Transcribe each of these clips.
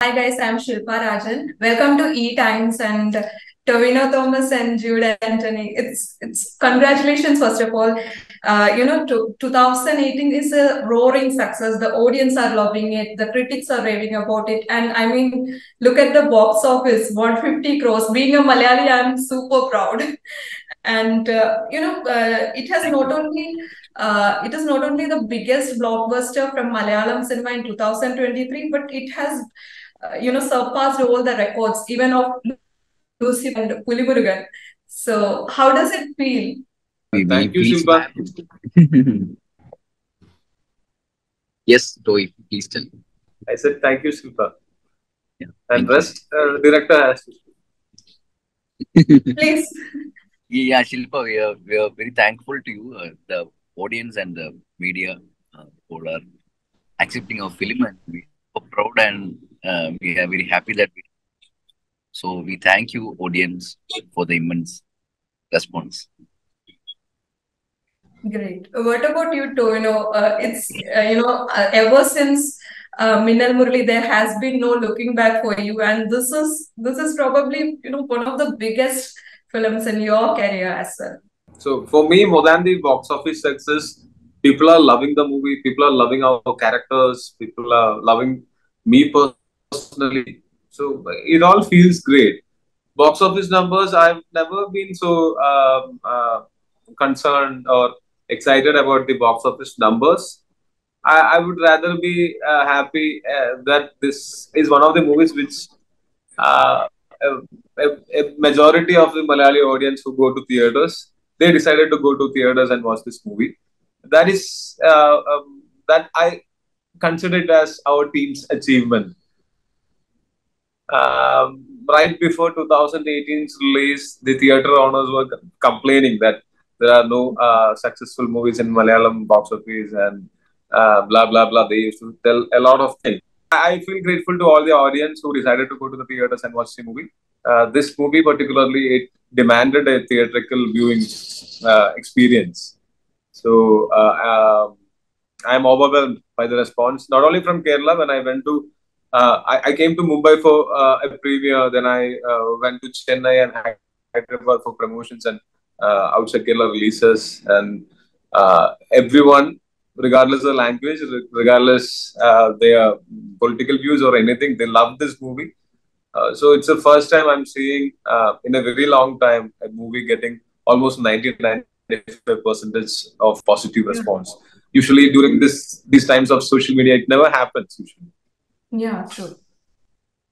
Hi guys, I'm Shilpa Rajan. Welcome to ETimes and Tovino Thomas and Jude Anthony. It's congratulations first of all. 2018 is a roaring success. The audience are loving it. The critics are raving about it. And I mean, look at the box office, 150 crores. Being a Malayali, I'm super proud. And it is not only the biggest blockbuster from Malayalam cinema in 2023, but it has surpassed all the records, even of Lucy and Pulibulugan. So, how does it feel? Thank you, Please, Shilpa. yes, Roy, please tell. I said thank you, Shilpa. Yeah, And thank you. rest, director has to speak. Please. Yeah, Shilpa, we are very thankful to you, the audience and the media, for our accepting our film, and we are so proud and we are very happy that we. So we thank you, audience, for the immense response. Great. What about you, Tovino? Ever since Minal Murli, there has been no looking back for you, and this is probably one of the biggest films in your career as well. So for me, more than the box office success, people are loving the movie. People are loving our characters. People are loving me personally. So it all feels great. Box office numbers, I've never been so concerned or excited about the box office numbers. I would rather be happy that this is one of the movies which uh, a majority of the Malayali audience who go to theaters, they decided to go to theaters and watch this movie. That is that I consider it as our team's achievement. Right before 2018's release, the theater owners were complaining that there are no successful movies in Malayalam box office and blah blah blah. They used to tell a lot of things. I feel grateful to all the audience who decided to go to the theaters and watch the movie. This movie, particularly, it demanded a theatrical viewing experience. So I'm overwhelmed by the response, not only from Kerala. When I went to, I came to Mumbai for a premiere. Then I went to Chennai and Hyderabad for promotions and outside Kerala releases. And everyone, regardless of the language, regardless their political views or anything, they love this movie. So it's the first time I'm seeing in a very long time a movie getting almost 90-95% of positive Yeah. response. Usually during these times of social media, it never happens usually. Yeah, true.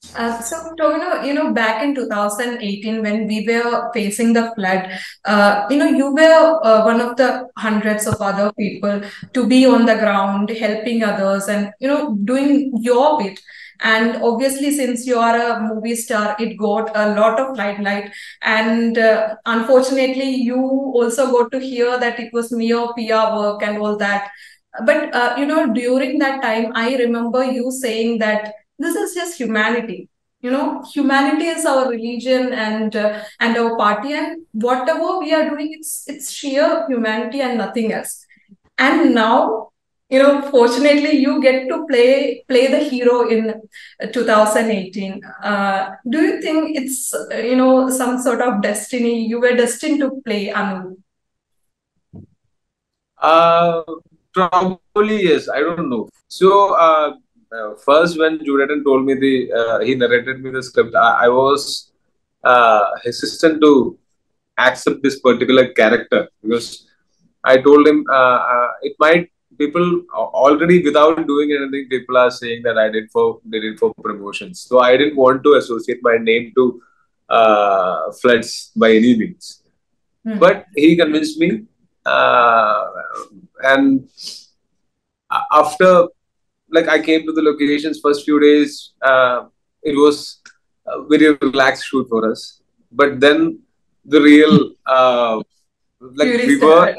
So, Tovino, back in 2018, when we were facing the flood, you were one of the hundreds of other people to be on the ground, helping others and, doing your bit. And obviously, since you are a movie star, it got a lot of limelight. And unfortunately, you also got to hear that it was mere PR work and all that. But, during that time, I remember you saying that this is just humanity. Humanity is our religion and our party, and whatever we are doing, it's sheer humanity and nothing else. And now, fortunately, you get to play the hero in 2018. Do you think it's some sort of destiny? You were destined to play Anu. Uh, Probably yes. I don't know. So first, when Julian told me he narrated me the script, I was hesitant to accept this particular character because I told him it might people already without doing anything. People are saying that I did it for promotions. So I didn't want to associate my name to floods by any means. But he convinced me, uh, and after like I came to the locations first few days, it was a very relaxed shoot for us. But then the real like Fury we were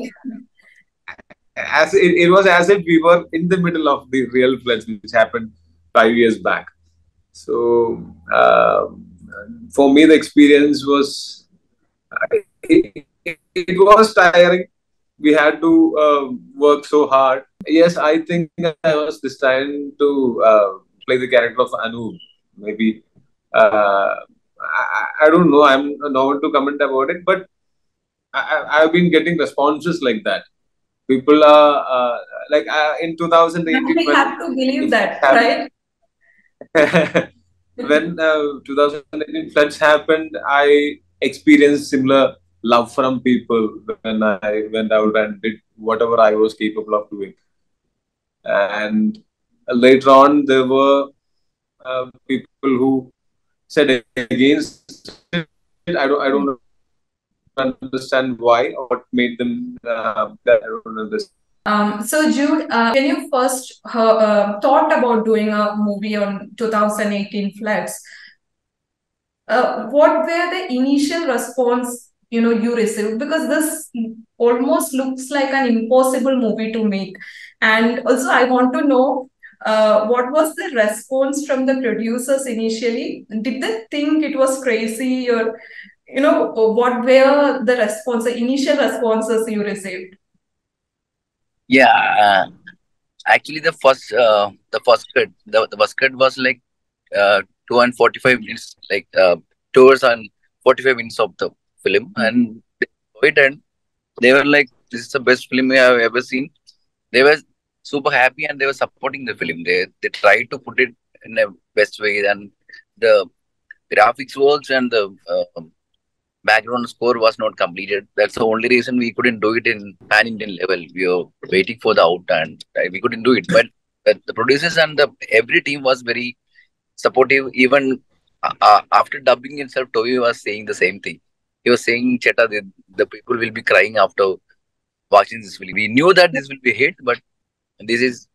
started. it was as if we were in the middle of the real floods which happened 5 years back. So for me, the experience was it was tiring. We had to work so hard. Yes, I think I was destined to play the character of Anoop maybe I don't know. I'm no one to comment about it, but I've been getting responses like that. People are like in And 2018 we when have to believe it that, happened. right? When 2018 floods happened, I experienced similar love from people when I went out and did whatever I was capable of doing. And later on, there were people who said against it. I don't understand why or what made them that. I don't understand. So Jude, when you first thought about doing a movie on 2018 floods, what were the initial response you received? Because this almost looks like an impossible movie to make. And also, I want to know what was the response from the producers initially? Did they think it was crazy, or what were the initial responses you received? Yeah, actually, the first cut was like 2 and 45 minutes, like 2 hours and 45 minutes of the film, and they saw it and they were like, "This is the best film I have ever seen." They were super happy and they were supporting the film. They tried to put it in a best way, and the graphics works and the background score was not completed. That's the only reason we couldn't do it in pan Indian level. We were waiting for the out and we couldn't do it. But the producers and the every team was very supportive. Even after dubbing itself, Toby was saying the same thing. He was saying, "Cheta, the people will be crying after watching this film." We knew that this will be a hit, but this is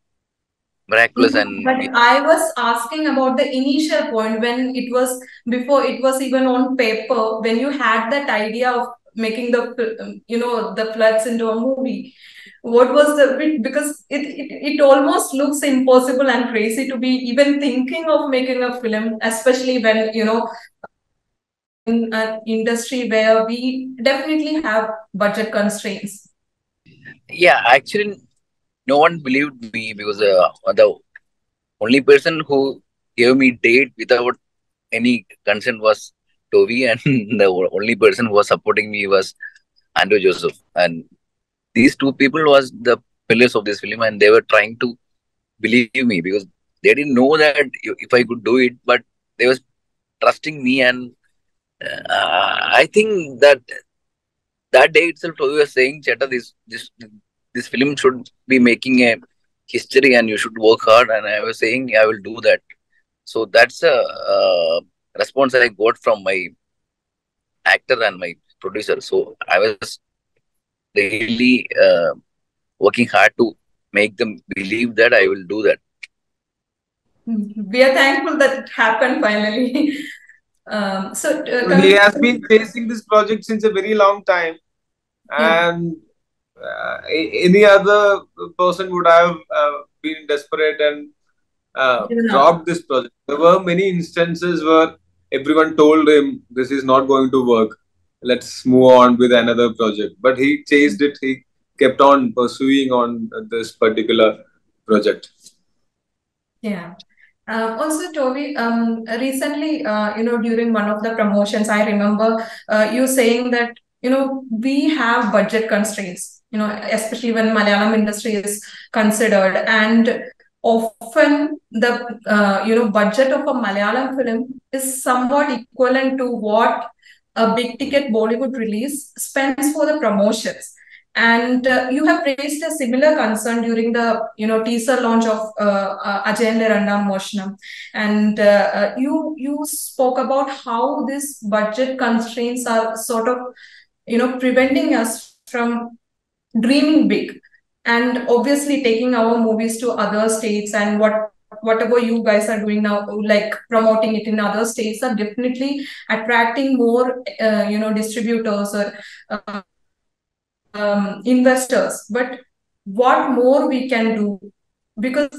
miraculous, No, and but I was asking about the initial point when it was before it was even on paper, when you had that idea of making the floods into a movie. What was because it almost looks impossible and crazy to be even thinking of making a film, especially when in an industry where we definitely have budget constraints. yeah, actually, no one believed me because the only person who gave me date without any consent was Toby, and the only person who was supporting me was Andrew Joseph. And these two people was the pillars of this film, and they were trying to believe me because they didn't know that if I could do it, but they was trusting me. And I think that that day itself, Toby was saying, "Cheta, this film should be making a history, and you should work hard." And I was saying, "I will do that." So that's a response I got from my actor and my producer. So I was really working hard to make them believe that I will do that. We are thankful that it happened finally. He Coming has to been chasing this project since a very long time, yeah. and any other person would have been desperate and Yeah. dropped this project. There were many instances where everyone told him this is not going to work. Let's move on with another project. But he chased it. He kept on pursuing on this particular project. Yeah. Also, Toby, recently, during one of the promotions, I remember you saying that, we have budget constraints, especially when Malayalam industry is considered. And often the, budget of a Malayalam film is somewhat equivalent to what a big ticket Bollywood release spends for the promotions. And you have raised a similar concern during the teaser launch of Ajayന്റെ രണ്ടാം മോഷണം, and you spoke about how these budget constraints are sort of preventing us from dreaming big, and obviously taking our movies to other states, and whatever you guys are doing now, like promoting it in other states, are definitely attracting more distributors or investors. But what more we can do? Because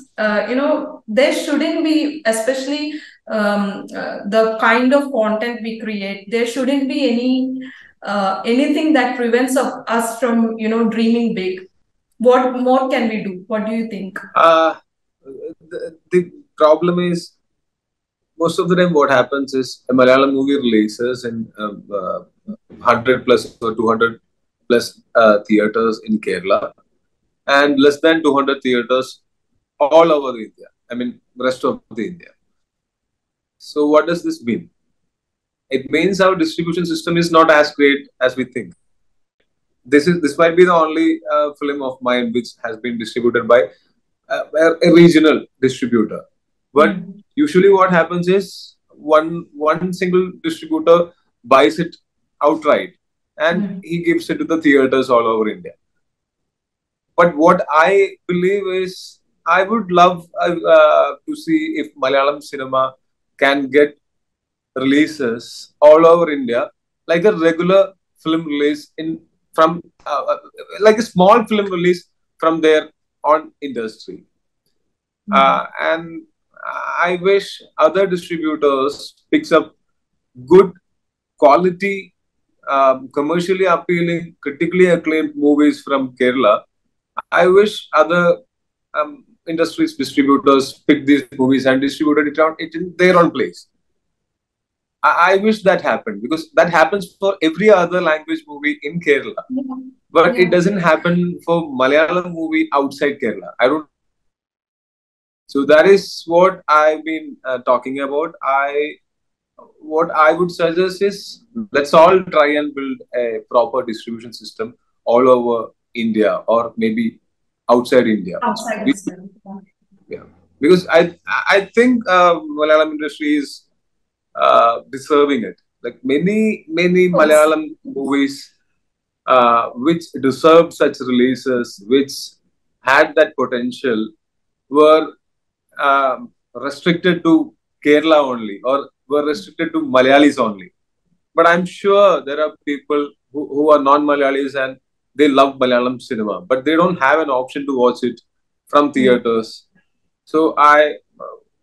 there shouldn't be, especially the kind of content we create, there shouldn't be anything that prevents us from dreaming big. What more can we do? What do you think? The problem is most of the time what happens is a Malayalam movie releases in 100 plus or 200 plus theaters in Kerala and less than 200 theaters all over India. I mean, rest of the India. So what does this mean? It means our distribution system is not as great as we think. This might be the only film of mine which has been distributed by a regional distributor. But usually, what happens is one single distributor buys it outright, and he gives it to the theaters all over India. But what I believe is, I would love to see if Malayalam cinema can get releases all over India, like a regular film release in from like a small film release from their own industry. And I wish other distributors picks up good quality, commercially appealing, critically acclaimed movies from Kerala. I wish other industries distributors pick these movies and distributed it in their own place. I wish that happened because that happens for every other language movie in Kerala, but it doesn't happen for Malayalam movie outside Kerala. I don't. So that is what I've been talking about. What I would suggest is let's all try and build a proper distribution system all over India or maybe outside India also. Outside as well. Yeah, because I think Malayalam industry is deserving it. Like many Malayalam movies which deserved such releases, which had that potential, were restricted to Kerala only or were restricted to Malayalis only. But I'm sure there are people who are non-Malayalis and they love Malayalam cinema, but they don't have an option to watch it from theaters. So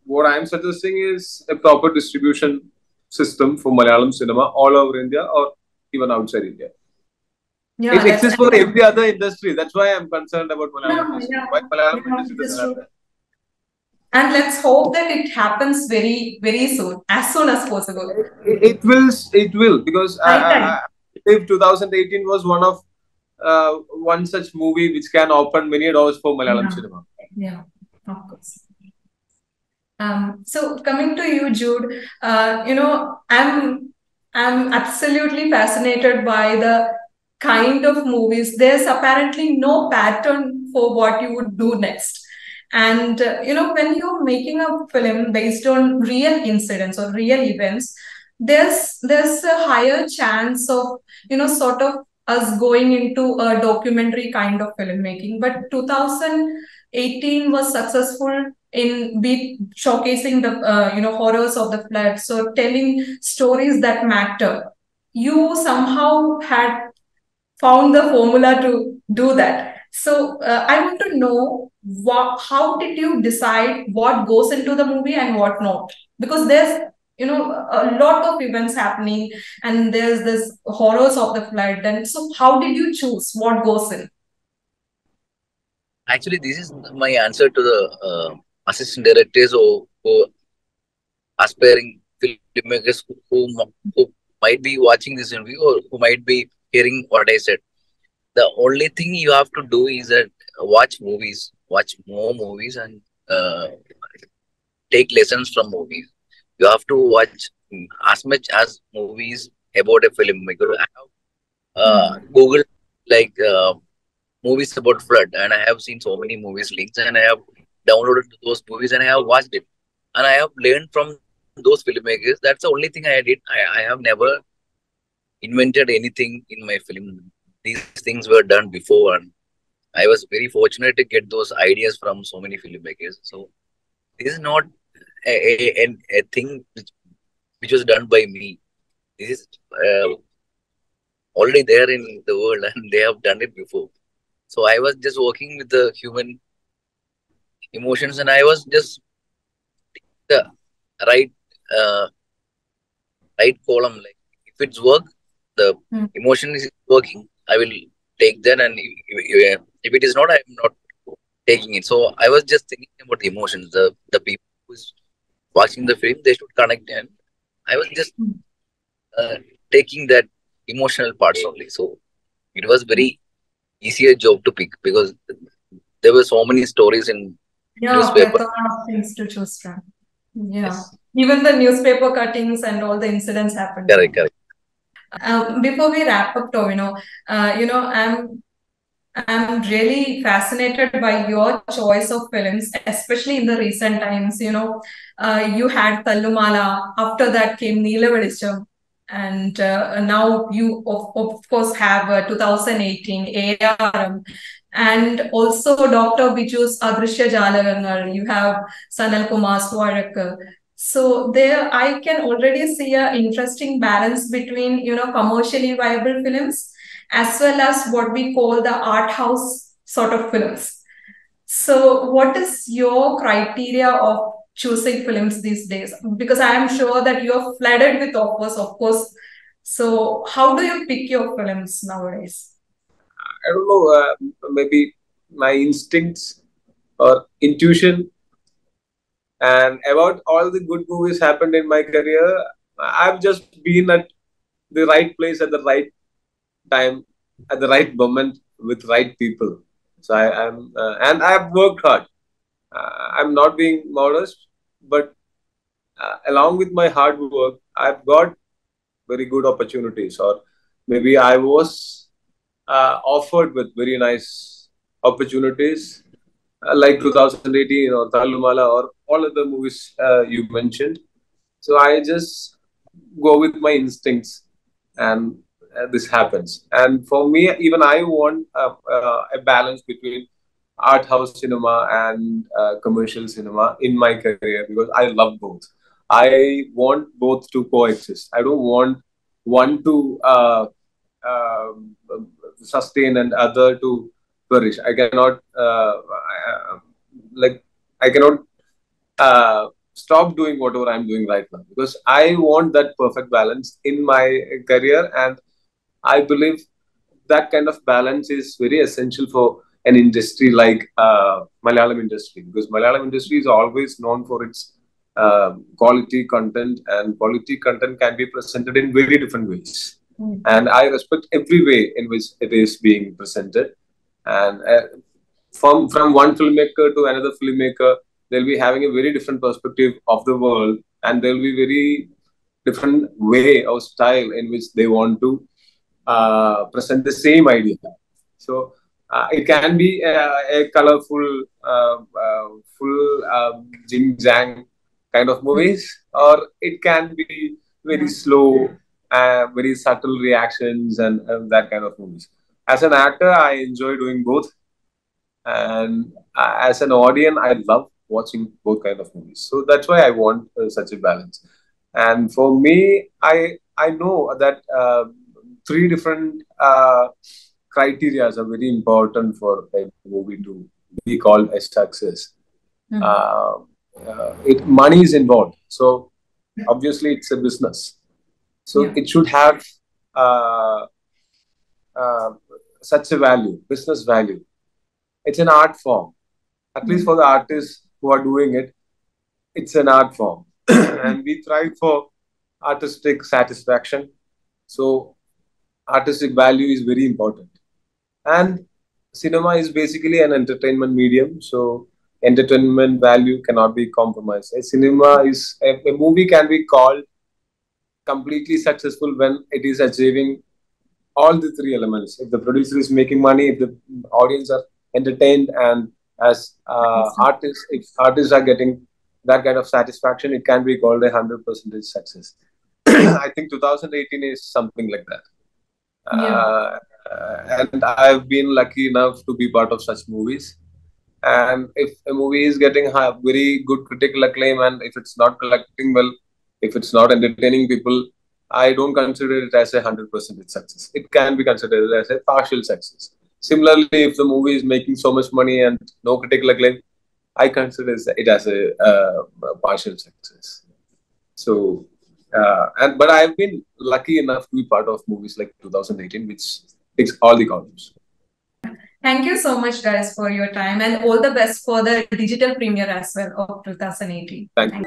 what I'm suggesting is a proper distribution system for Malayalam cinema all over India or even outside India. Yeah, it exists for every other industry. That's why I'm concerned about Malayalam industry. Why Malayalam industry doesn't have that? And let's hope that it happens very, very soon as possible. It will because I believe 2018 was one such movie which can open many doors for Malayalam cinema. Yeah, of course. So coming to you, Jude, I'm absolutely fascinated by the kind of movies. There's apparently no pattern for what you would do next. And when you're making a film based on real incidents or real events, there's a higher chance of sort of us going into a documentary kind of filmmaking. But 2018 was successful in showcasing the horrors of the flood, so telling stories that matter. You somehow had found the formula to do that. So I want to know how did you decide what goes into the movie and what not? Because there's a lot of events happening and there's this horrors of the flood. And so how did you choose what goes in? Actually, this is my answer to the assistant directors who aspiring filmmakers who might be watching this interview or who might be hearing what I said. The only thing you have to do is that watch more movies, and take lessons from movies. You have to watch as much as movies about a filmmaker. I have Googled like movies about flood, and I have seen so many movies links, and I have downloaded those movies and I have watched it, and I have learned from those filmmakers. That's the only thing I did. I have never invented anything in my film. These things were done before, and I was very fortunate to get those ideas from so many filmmakers. So this is not a thing which was done by me. This is already there in the world, and they have done it before. So I was just working with the human emotions, and I was just the right right column. Like if it's work, the emotion is working, I will take that, and if it is not, I'm not taking it. So I was just thinking about the emotions, the people watching the film, they should connect, and I was just uh, taking that emotional parts only. So it was very easier job to pick because there were so many stories in Yeah, newspaper. plethora of things to choose from. Yeah. Yes, Even the newspaper cuttings and all the incidents happened there. correct, correct. Before we wrap up, Tovino, I'm really fascinated by your choice of films, especially in the recent times. You had Tallumala, after that came Neela Velicham, and now you, of course, have 2018 ARM, and also Dr. Biju's Adrishya Jalagangal. You have Sanal Kumar's Varak. So there, I can already see an interesting balance between commercially viable films as well as what we call the art house sort of films. So, what is your criteria of choosing films these days? Because I am sure that you are flooded with offers, of course. So, how do you pick your films nowadays? I don't know, maybe my instincts or intuition, and about all the good movies happened in my career. I've just been at the right place at the right time, at the right moment with right people. So am and I've worked hard. I'm not being modest, but along with my hard work, I've got very good opportunities, or maybe I was offered with very nice opportunities, like 2018 or Talumala or all other movies you mentioned. So I just go with my instincts, and this happens. And for me, even I want a balance between art house cinema and commercial cinema in my career, because I love both. I want both to coexist. I don't want one to uh, sustain and other to flourish. I cannot like I cannot stop doing whatever I'm doing right now, because I want that perfect balance in my career, and I believe that kind of balance is very essential for an industry like Malayalam industry, because Malayalam industry is always known for its quality content, and quality content can be presented in very different ways. And I respect every way in which it is being presented. And from one filmmaker to another filmmaker, they'll be having a very different perspective of the world, and there'll be very different way or style in which they want to present the same idea. So it can be a colorful, full jing jang kind of movies, or it can be very slow, very subtle reactions, and that kind of movies. As an actor, I enjoy doing both, and as an audience, I love watching both kind of movies. So that's why I want such a balance. And for me, I know that three different criteria are very important for a movie to be called a success. Uh, Money is involved, so obviously it's a business. So it should have uh, uh, such a value, business value. It's an art form. At least for the artists who are doing it, it's an art form. And we try for artistic satisfaction. So artistic value is very important. And cinema is basically an entertainment medium. So entertainment value cannot be compromised. A movie can be called completely successful when it is achieving all the three elements. If the producer is making money, if the audience are entertained, and as artists, if artists are getting that kind of satisfaction, it can be called 100% success. I think 2018 is something like that. And I've been lucky enough to be part of such movies. And if a movie is getting very good critical acclaim, and if it's not collecting well, if it's not entertaining people, I don't consider it as 100% success. It can be considered as a partial success. Similarly, if the movie is making so much money and no critical acclaim, I consider it as a partial success. So, but I've been lucky enough to be part of movies like 2018, which ticks all the columns. Thank you so much, guys, for your time, and all the best for the digital premiere as well of 2018. Thank you.